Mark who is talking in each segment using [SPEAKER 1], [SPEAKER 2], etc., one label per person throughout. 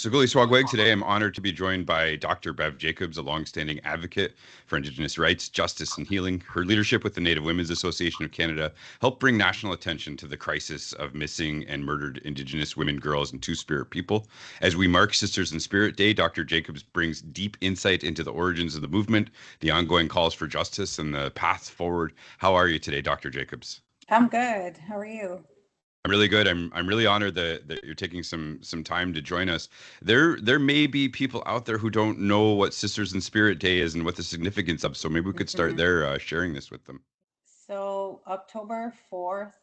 [SPEAKER 1] Saguli Swagweg, today I'm honored to be joined by Dr. Bev Jacobs, a longstanding advocate for Indigenous rights, justice, and healing. Her leadership with the Native Women's Association of Canada helped bring national attention to the crisis of missing and murdered Indigenous women, girls, and Two-Spirit people. As we mark Sisters in Spirit Day, Dr. Jacobs brings deep insight into the origins of the movement, the ongoing calls for justice, and the path forward. How are you today, Dr. Jacobs?
[SPEAKER 2] I'm good. How are you?
[SPEAKER 1] I'm really good. I'm really honored that you're taking some time to join us. There may be people out there who don't know what Sisters in Spirit Day is and what the significance of. So maybe we could start there, sharing this with them.
[SPEAKER 2] So October 4th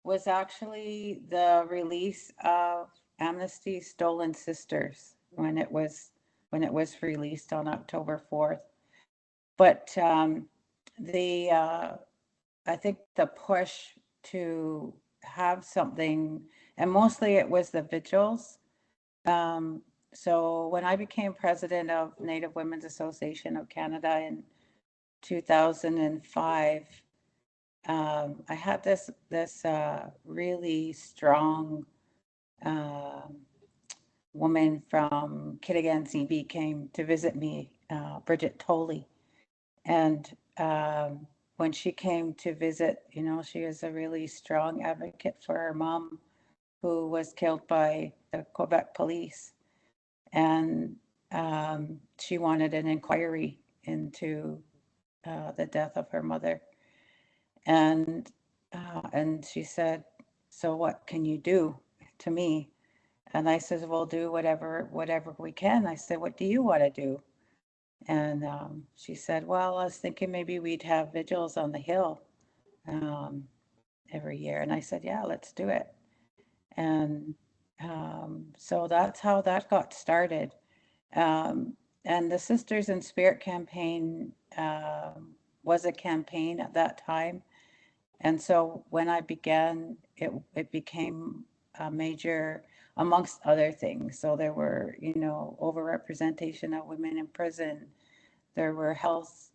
[SPEAKER 2] was actually the release of Amnesty's Stolen Sisters when it was released on October 4th. But the I think the push to have something, and mostly it was the vigils. So when I became president of Native Women's Association of Canada in 2005, I had this really strong uh, woman from Kitigan CB came to visit me, Bridget Tolley, and when she came to visit, she is a really strong advocate for her mom, who was killed by the Quebec police, and she wanted an inquiry into the death of her mother. And she said, "So what can you do?" to me. And I said, "We'll do whatever we can." I said, "What do you want to do?" And she said, "Well, I was thinking maybe we'd have vigils on the hill um, every year." And I said, "Yeah, let's do it." And so that's how that got started. And the Sisters in Spirit campaign was a campaign at that time. And so when I began, it became a major, amongst other things. So there were, overrepresentation of women in prison. There were health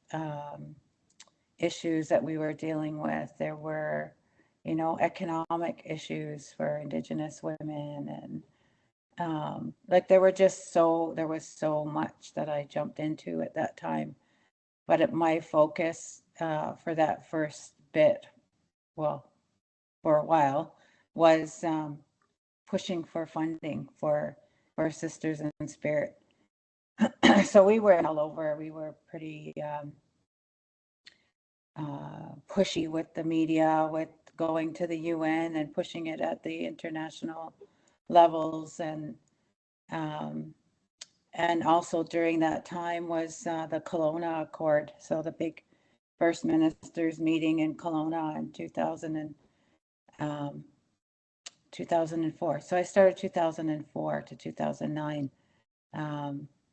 [SPEAKER 2] issues that we were dealing with. There were, economic issues for Indigenous women. And like there was so much that I jumped into at that time. But my focus for that first bit, well, for a while, was pushing for funding for Sisters in Spirit. So we were all over. We were pretty pushy with the media, with going to the UN and pushing it at the international levels, and also during that time was the Kelowna Accord, so the big First Ministers meeting in Kelowna in 2004. So I started 2004 to 2009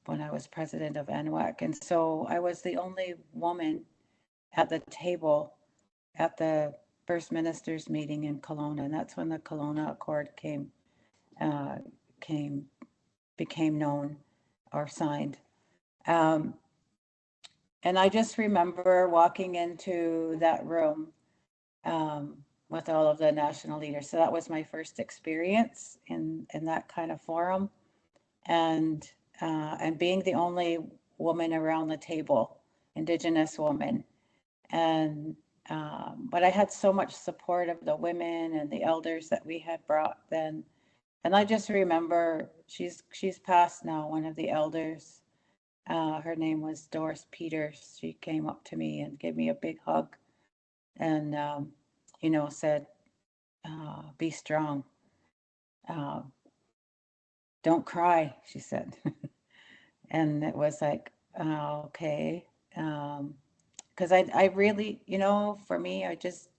[SPEAKER 2] when I was president of NWAC. And so I was the only woman at the table at the First Ministers meeting in Kelowna. And that's when the Kelowna Accord became known or signed. And I just remember walking into that room with all of the national leaders. So that was my first experience in that kind of forum, and being the only woman around the table, Indigenous woman, and but I had so much support of the women and the elders that we had brought then. And I just remember she's passed now, one of the elders. Her name was Doris Peters. She came up to me and gave me a big hug, and said, "Be strong. Uh, don't cry," she said. And it was like, okay, because I really, for me, I just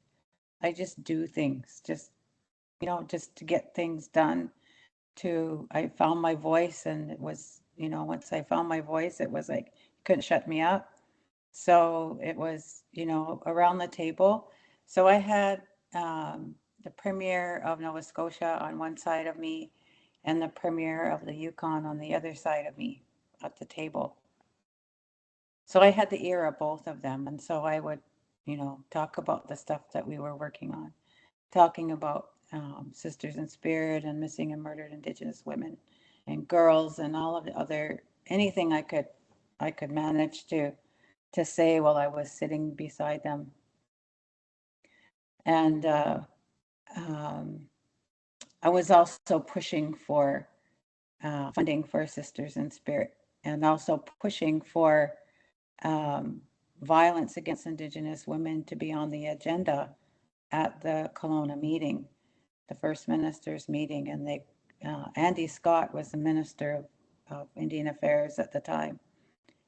[SPEAKER 2] do things, just to get things done. I found my voice, and it was, once I found my voice, it was like you couldn't shut me up. So it was, around the table. So I had the Premier of Nova Scotia on one side of me and the Premier of the Yukon on the other side of me at the table. So I had the ear of both of them. And so I would, talk about the stuff that we were working on, talking about Sisters in Spirit and missing and murdered Indigenous women and girls and all of the other, anything I could manage to say while I was sitting beside them. And I was also pushing for funding for Sisters in Spirit, and also pushing for um, violence against Indigenous women to be on the agenda at the Kelowna meeting, the First Ministers meeting. And Andy Scott was the Minister of Indian Affairs at the time.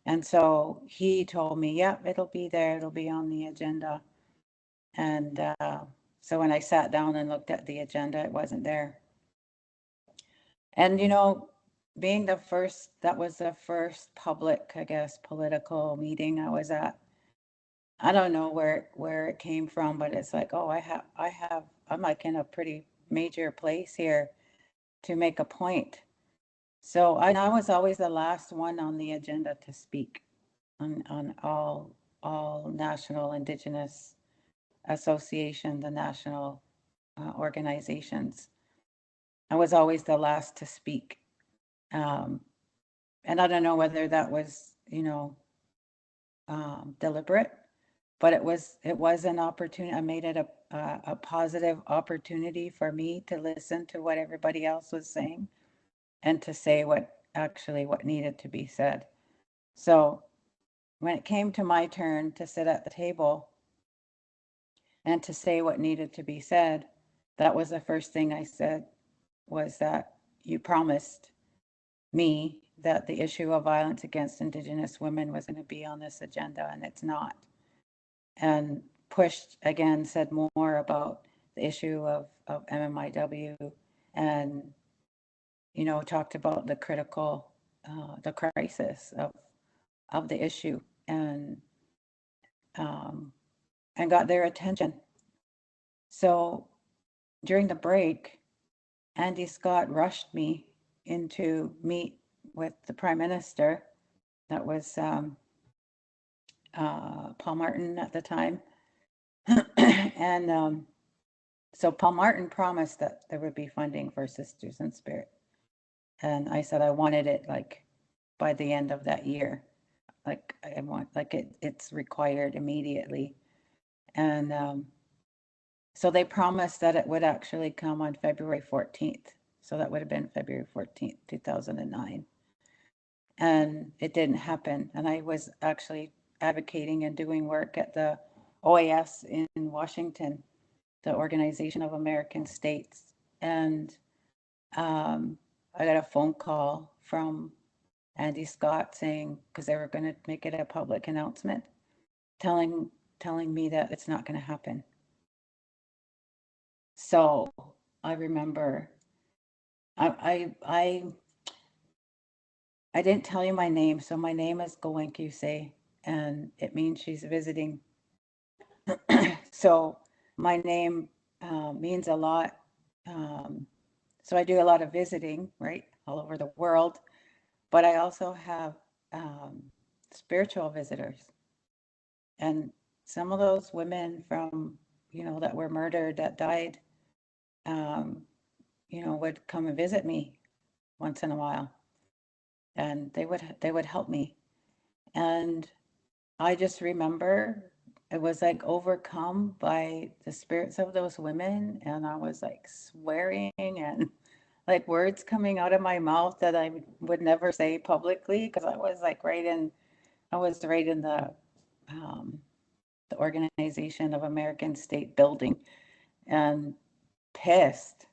[SPEAKER 2] And so he told me, yep, it'll be there, it'll be on the agenda. And so when I sat down and looked at the agenda, it wasn't there. And, being that was the first public, I guess, political meeting I was at. I don't know where it came from, but it's like, oh, I'm like in a pretty major place here to make a point. So I was always the last one on the agenda to speak on all national Indigenous association, the national organizations. I was always the last to speak. And I don't know whether that was, deliberate, but it was an opportunity. I made it a positive opportunity for me to listen to what everybody else was saying and to say what needed to be said. So when it came to my turn to sit at the table and to say what needed to be said, that was the first thing I said, was that you promised me that the issue of violence against Indigenous women was going to be on this agenda, and it's not. And pushed again, said more about the issue of MMIW, and talked about the critical, the crisis of the issue, and got their attention. So during the break, Andy Scott rushed me in to meet with the Prime Minister. That was Paul Martin at the time. And so Paul Martin promised that there would be funding for Sisters in Spirit. And I said I wanted it like by the end of that year. Like I want, like it's required immediately. And so they promised that it would actually come on February 14th. So that would have been February 14th, 2009. And it didn't happen. And I was actually advocating and doing work at the OAS in Washington, the Organization of American States. And I got a phone call from Andy Scott saying, because they were going to make it a public announcement, telling me that it's not going to happen. So I remember I didn't tell you my name. So my name is Gowenkuse, and it means she's visiting. So my name means a lot. So I do a lot of visiting, right, all over the world. But I also have spiritual visitors. And some of those women from, that were murdered, that died, would come and visit me once in a while. And they would help me. And I just remember it was like overcome by the spirits of those women. And I was like swearing and like words coming out of my mouth that I would never say publicly, because I was like right in the Organization of American State building, and pissed.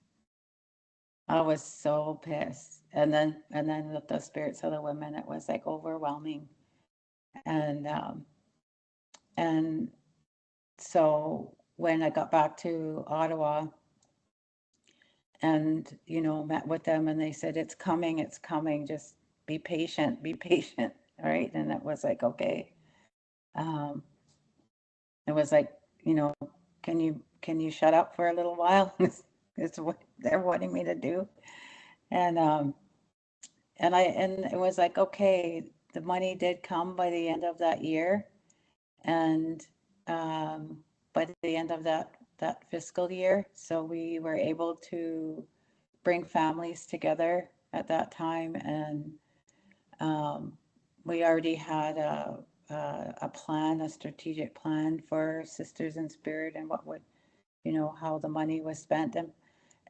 [SPEAKER 2] I was so pissed. And then with the spirits of the women, it was like overwhelming. And so when I got back to Ottawa and, met with them, and they said, it's coming, just be patient, right? And it was like, okay. It was like, can you shut up for a little while? It's what they're wanting me to do. And it was like, okay, the money did come by the end of that year. And by the end of that fiscal year, so we were able to bring families together at that time, and we already had a plan, a strategic plan for Sisters in Spirit, and what would, how the money was spent.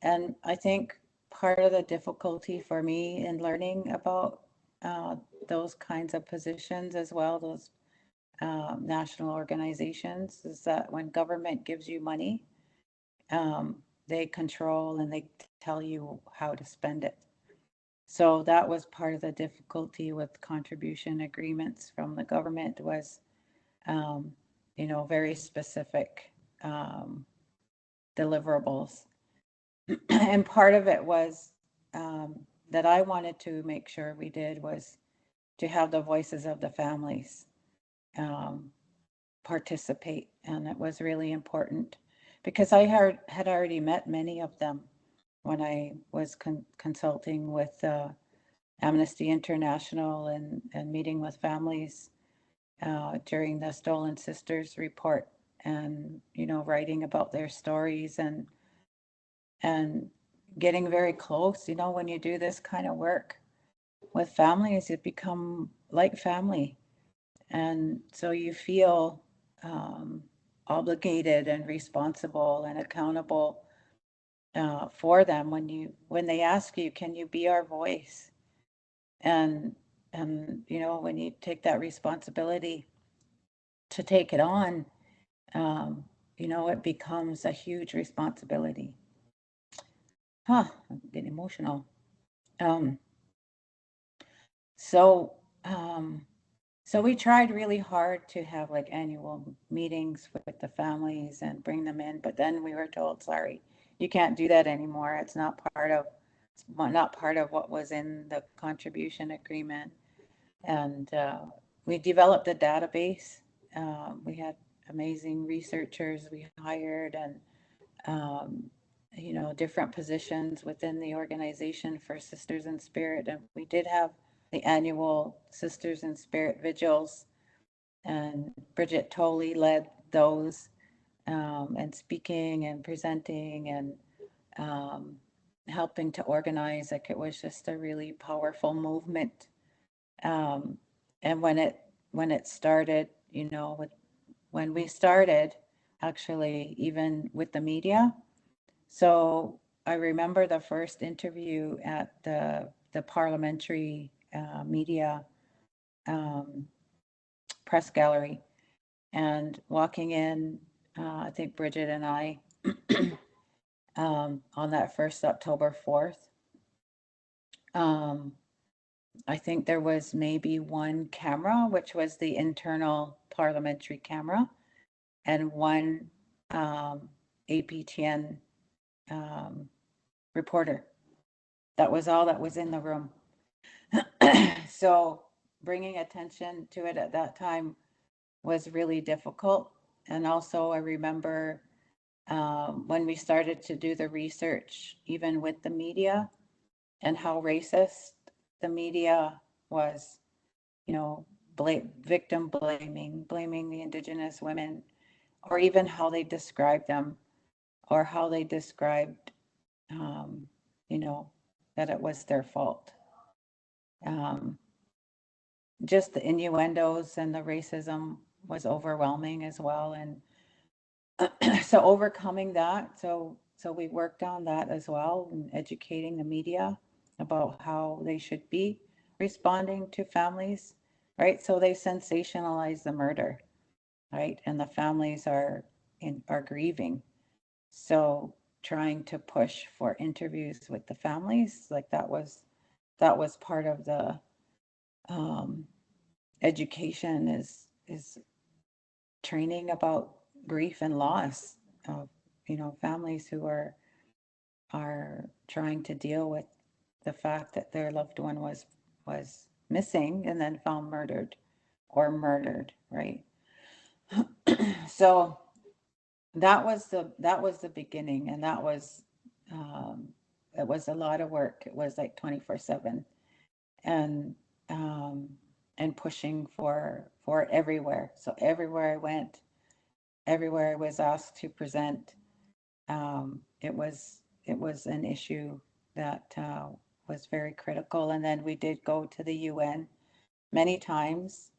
[SPEAKER 2] And I think part of the difficulty for me in learning about those kinds of positions as well, those national organizations, is that when government gives you money, they control and they tell you how to spend it. So that was part of the difficulty with contribution agreements from the government, was, very specific deliverables. And part of it was that I wanted to make sure we did was to have the voices of the families participate. And it was really important because I had already met many of them when I was consulting with Amnesty International and meeting with families during the Stolen Sisters report, and writing about their stories and getting very close. When you do this kind of work with families, it become like family, and so you feel obligated and responsible and accountable for them when they ask you, can you be our voice? And when you take that responsibility to take it on, it becomes a huge responsibility. I'm getting emotional. Um, so so we tried really hard to have like annual meetings with the families and bring them in, but then we were told, sorry, you can't do that anymore. It's not part of what was in the contribution agreement. And we developed a database. We had amazing researchers we hired, and different positions within the organization for Sisters in Spirit. And we did have the annual Sisters in Spirit vigils, and Bridget Tolley led those, and speaking and presenting and helping to organize. Like, it was just a really powerful movement. And when it started, when we started, actually, even with the media. So I remember the first interview at the parliamentary media press gallery, and walking in, I think Bridget and I, on that first October 4th, I think there was maybe one camera, which was the internal parliamentary camera, and one APTN reporter. That was all that was in the room. So bringing attention to it at that time was really difficult. And also, I remember when we started to do the research, even with the media, and how racist the media was, victim blaming the Indigenous women, or even how they described them, or how they described, that it was their fault. Just the innuendos and the racism was overwhelming as well. And so overcoming that, so we worked on that as well, and educating the media about how they should be responding to families, right? So they sensationalize the murder, right? And the families are grieving. So trying to push for interviews with the families, like that was part of the education, is training about grief and loss of families who are trying to deal with the fact that their loved one was missing and then found murdered, right? So that was the beginning, and that was it was a lot of work. It was like 24/7, and pushing for everywhere. So everywhere I went, everywhere I was asked to present, it was an issue that was very critical. And then we did go to the UN many times,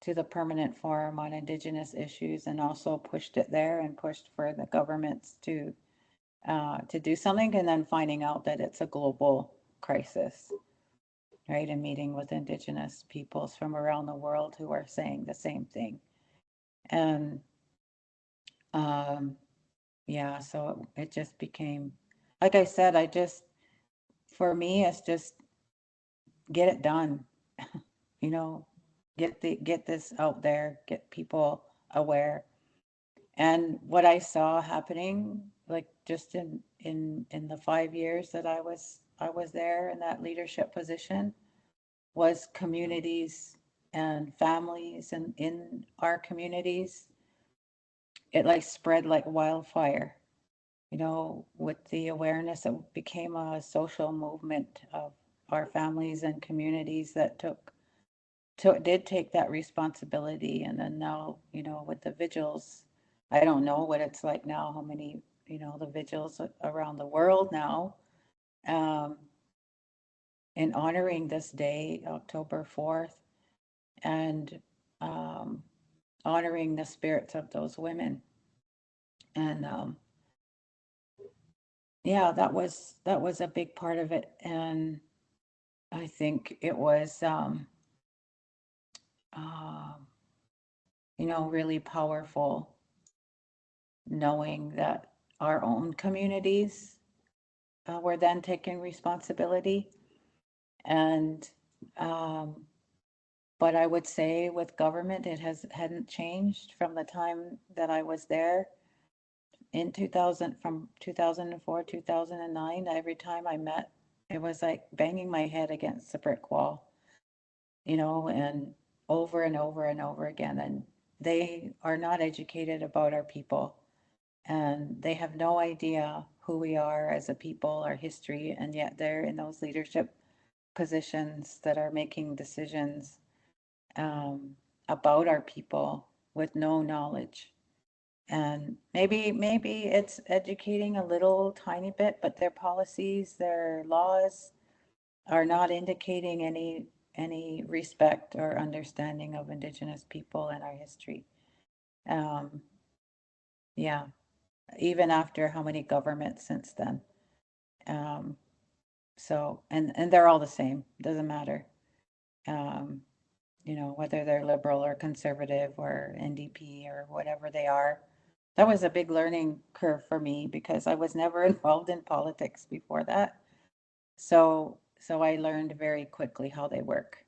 [SPEAKER 2] to the Permanent Forum on Indigenous Issues, and also pushed it there and pushed for the governments to do something, and then finding out that it's a global crisis, right? And meeting with Indigenous peoples from around the world who are saying the same thing. And um, yeah, so it just became, like I said, for me, it's just get it done, you know, get this out there, get people aware. And what I saw happening, like just in the 5 years that I was there in that leadership position, was communities and families, and in our communities, it like spread like wildfire. With the awareness, it became a social movement of our families and communities that did take that responsibility. And then now, with the vigils, I don't know what it's like now, how many, the vigils around the world now, um, in honoring this day, October 4th, and um, honoring the spirits of those women. And yeah, that was a big part of it. And I think it was, um, really powerful, knowing that our own communities were then taking responsibility. And um, but I would say with government, it hadn't changed from the time that I was there in 2000, from 2004, 2009. Every time I met, it was like banging my head against the brick wall, and over and over and over again. And they are not educated about our people, and they have no idea who we are as a people, our history, and yet they're in those leadership positions that are making decisions about our people with no knowledge. And maybe it's educating a little tiny bit, but their policies, their laws are not indicating any respect or understanding of Indigenous people and our history. Um, yeah, even after how many governments since then. Um, so and they're all the same. Doesn't matter. Um, whether they're liberal or conservative or NDP or whatever they are. That was a big learning curve for me because I was never involved in politics before that. So I learned very quickly how they work,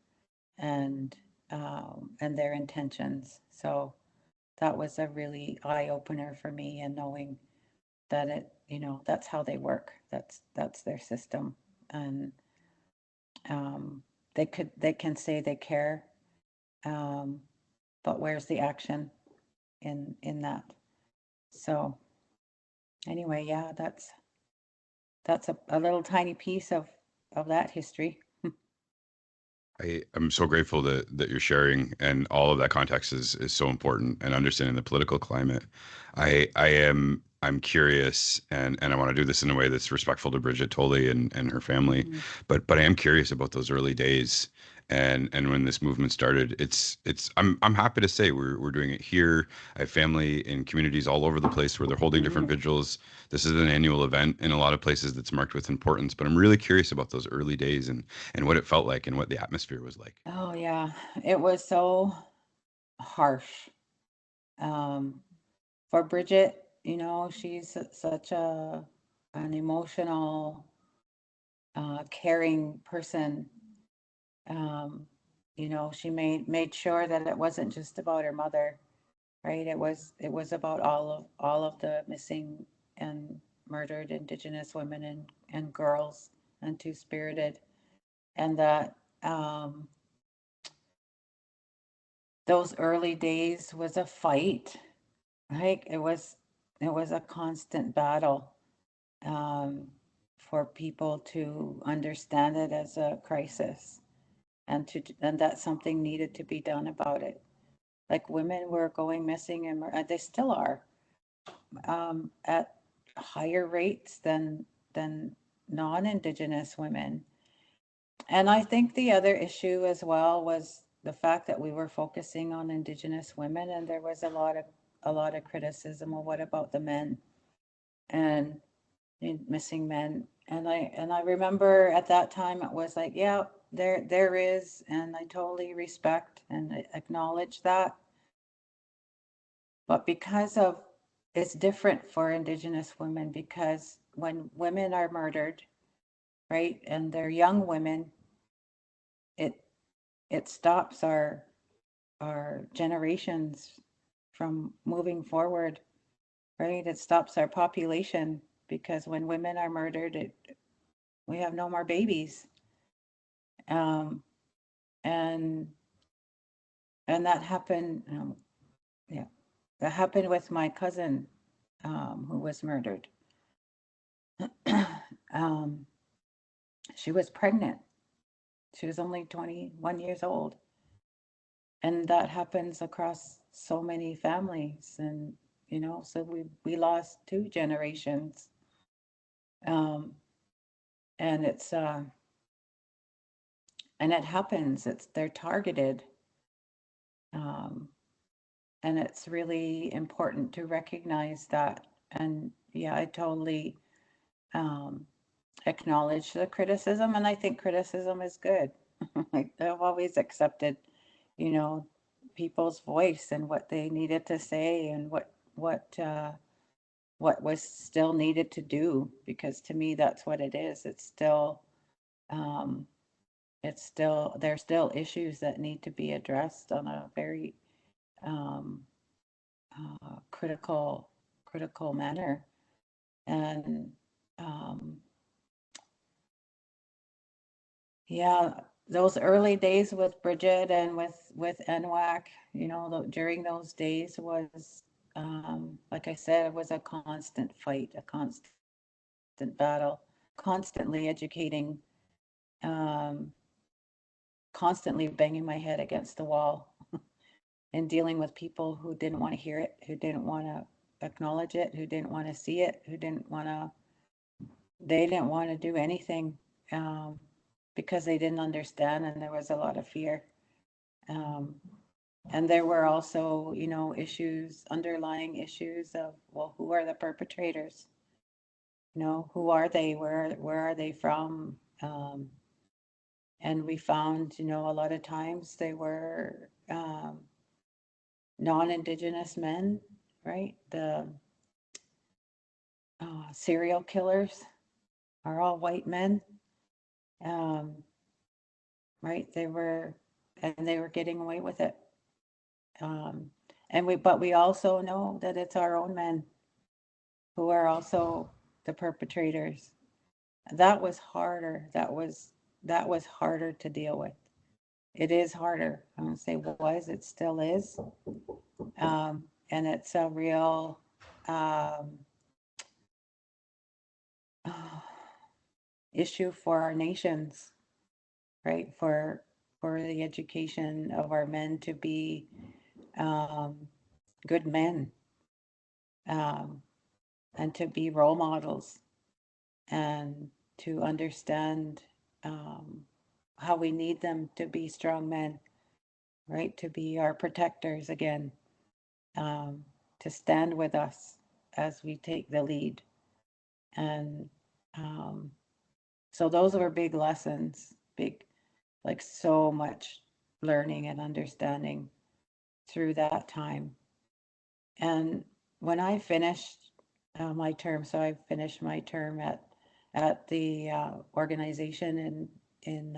[SPEAKER 2] and their intentions. So that was a really eye opener for me, and knowing that that's how they work. That's their system. And um, they can say they care, um, but where's the action in that? So anyway, yeah, that's a little tiny piece of that history.
[SPEAKER 1] I'm so grateful that you're sharing, and all of that context is so important, and understanding the political climate. I'm curious, and I want to do this in a way that's respectful to Bridget Tolley and her family,
[SPEAKER 2] Mhm.
[SPEAKER 1] but I am curious about those early days, and when this movement started. I'm happy to say we're doing it here. I have family in communities all over the place where they're holding different
[SPEAKER 2] Mhm.
[SPEAKER 1] vigils. This is an annual event in a lot of places that's marked with importance, but I'm really curious about those early days, and what it felt like and what the atmosphere was like.
[SPEAKER 2] Oh yeah, it was so harsh. Um, for Bridget, she's such an emotional, caring person. Um, she made sure that it wasn't just about her mother, right? It was about all of the missing and murdered Indigenous women and girls and two-spirited, and that those early days was a fight, right? It was a constant battle, um, for people to understand it as a crisis, and that something needed to be done about it. Like, women were going missing, and they still are, at higher rates than non-Indigenous women. And I think the other issue as well was the fact that we were focusing on Indigenous women, and there was a lot of criticism of what about the men and missing men. And I remember at that time it was like, yeah, there is, and I totally respect and acknowledge that. But because of it's different for Indigenous women, because when women are murdered, right, and they're young women, it it stops our generations from moving forward, right? It stops our population because when women are murdered, we have no more babies. Um, and and that happened, yeah, that happened with my cousin, who was murdered. um, she was pregnant. She was only 21 years old. And that happens across so many families. And, so we lost 2 generations. Um, and and it happens. They're targeted. Um, and it's really important to recognize that. And yeah, I totally um, acknowledge the criticism, and I think criticism is good. Like I've always accepted, you know, people's voice and what they needed to say and what was still needed to do, because to me that's what it is. Um, there's still issues that need to be addressed on a very um, critical manner. And um, yeah, those early days with Bridget and with NWAC, during those days was, like I said, it was a constant fight, a constant battle, constantly educating, um, constantly banging my head against the wall and dealing with people who didn't want to hear it, who didn't want to acknowledge it, who didn't want to see it, they didn't want to do anything, um, because they didn't understand, and there was a lot of fear. Um, and there were also, underlying issues of, well, who are the perpetrators? Who are they? Where are they from? And we found, a lot of times they were non-Indigenous men, right? The serial killers are all white men, um, right? And they were getting away with it. Um, but we also know that it's our own men who are also the perpetrators. That was harder. That was harder to deal with. It is harder. I'm gonna say was, it still is. And it's a real um, issue for our nations, right? For the education of our men to be um, good men, um, and to be role models, and to understand um, how we need them to be strong men, right? To be our protectors again, um, to stand with us as we take the lead. And um, so those were big lessons, like so much learning and understanding through that time. And when I finished my term, so I finished my term at the organization in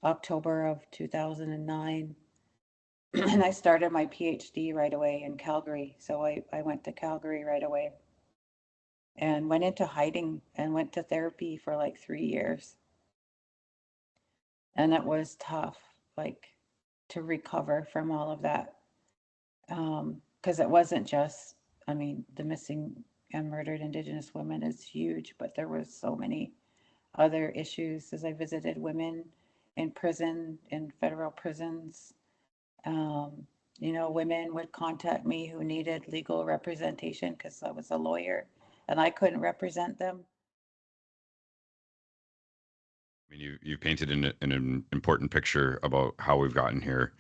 [SPEAKER 2] October of 2009. And I started my PhD right away in Calgary. So I went to Calgary right away and went into hiding and went to therapy for like 3 years. And it was tough, like to recover from all of that. Because it wasn't just, I mean, the missing and murdered Indigenous women is huge, but there was so many other issues as I visited women in prison, in federal prisons. Um, Women would contact me who needed legal representation because I was a lawyer and I couldn't represent them.
[SPEAKER 1] I mean, you've painted an important picture about how we've gotten here,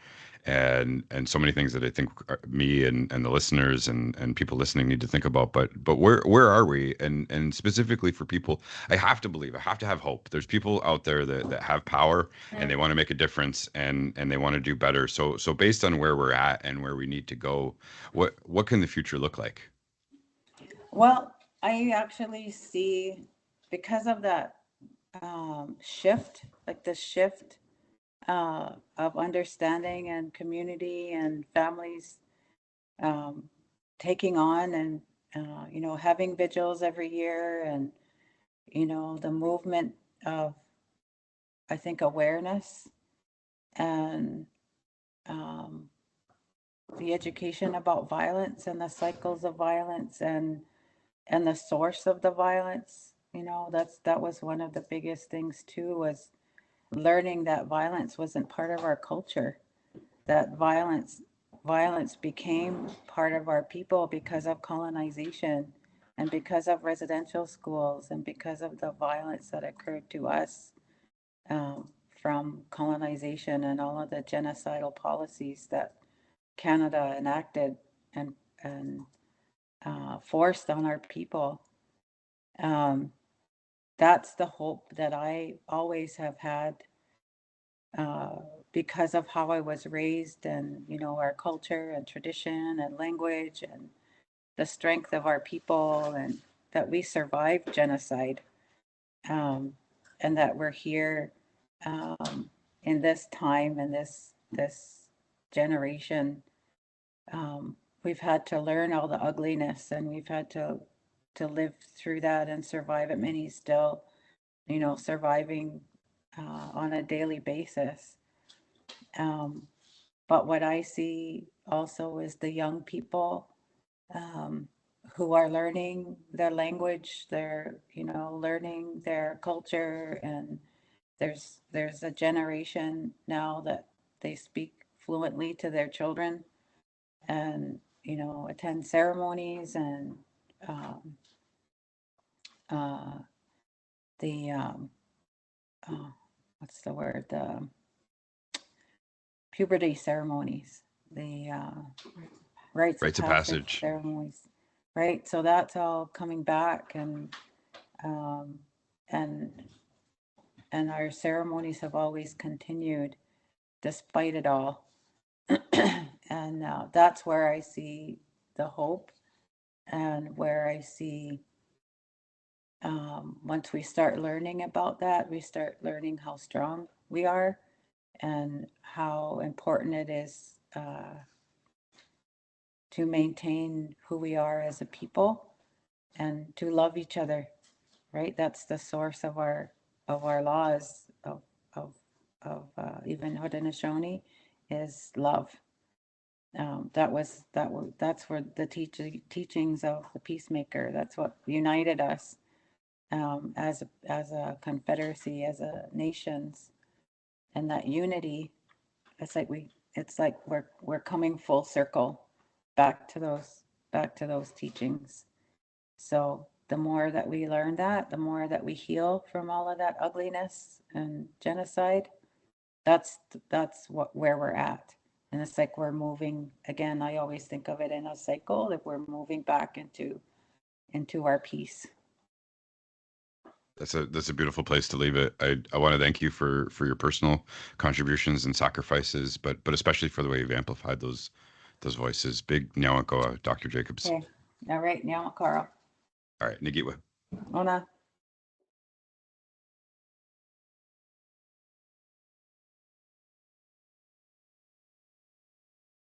[SPEAKER 1] and so many things that I think me and the listeners and people listening need to think about. But where are we? And specifically for people, I have to believe, I have to have hope. There's people out there that have power and they want to make a difference and they want to do better. So based on where we're at and where we need to go, what can the future look like?
[SPEAKER 2] Well, I actually see, because of that shift, like the shift of understanding and community and families um, taking on and having vigils every year, and the movement of, I think, awareness and um, the education about violence and the cycles of violence and the source of the violence. That was one of the biggest things too, was learning that violence wasn't part of our culture, that violence became part of our people because of colonization and because of residential schools and because of the violence that occurred to us um, from colonization and all of the genocidal policies that Canada enacted and and forced on our people. Um, that's the hope that I always have had, uh, because of how I was raised, and our culture and tradition and language and the strength of our people, and that we survived genocide, um, and that we're here in this time and this generation. We've had to learn all the ugliness, and we've had to live through that and survive it. Many still, surviving on a daily basis. Um, but what I see also is the young people um, who are learning their language, they're learning their culture, and there's a generation now that they speak fluently to their children, and attend ceremonies, and um, uh, the uh, what's the word, the puberty ceremonies, the rites of
[SPEAKER 1] Rites of
[SPEAKER 2] passage
[SPEAKER 1] passage.
[SPEAKER 2] ceremonies, right? So that's all coming back, um, and and our ceremonies have always continued despite it all. And that's where I see the hope, and where I see, once we start learning about that, we start learning how strong we are and how important it is to maintain who we are as a people and to love each other, right? That's the source of our laws of even Haudenosaunee, is love. That's where the teachings of the peacemaker. That's what united us, as a confederacy, as a nations, and that unity. It's like we're coming full circle back to those teachings. So the more that we learn that, the more that we heal from all of that ugliness and genocide. That's where we're at. And it's like we're moving again. I always think of it in a cycle, that we're moving back into our peace.
[SPEAKER 1] That's a beautiful place to leave it. I want to thank you for your personal contributions and sacrifices, but especially for the way you've amplified those voices. Big Nyawankoa, Dr. Jacobs.
[SPEAKER 2] Okay. All right. Now, Carl.
[SPEAKER 1] All right, Nagitwa.
[SPEAKER 2] Ona.